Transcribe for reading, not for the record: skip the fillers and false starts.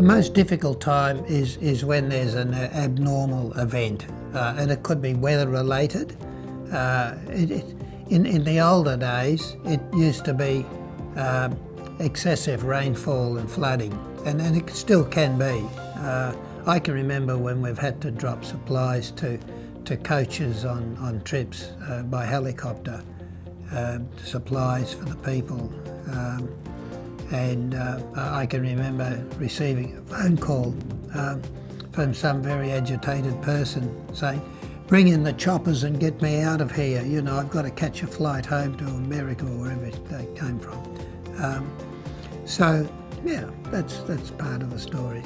The most difficult time is when there's an abnormal event, and it could be weather related. In the older days, it used to be excessive rainfall and flooding, and it still can be. I can remember when we've had to drop supplies to coaches on trips by helicopter, supplies for the people. And I can remember receiving a phone call from some very agitated person saying, "Bring in the choppers and get me out of here. You know, I've got to catch a flight home to America," or wherever they came from. So, yeah, that's part of the story.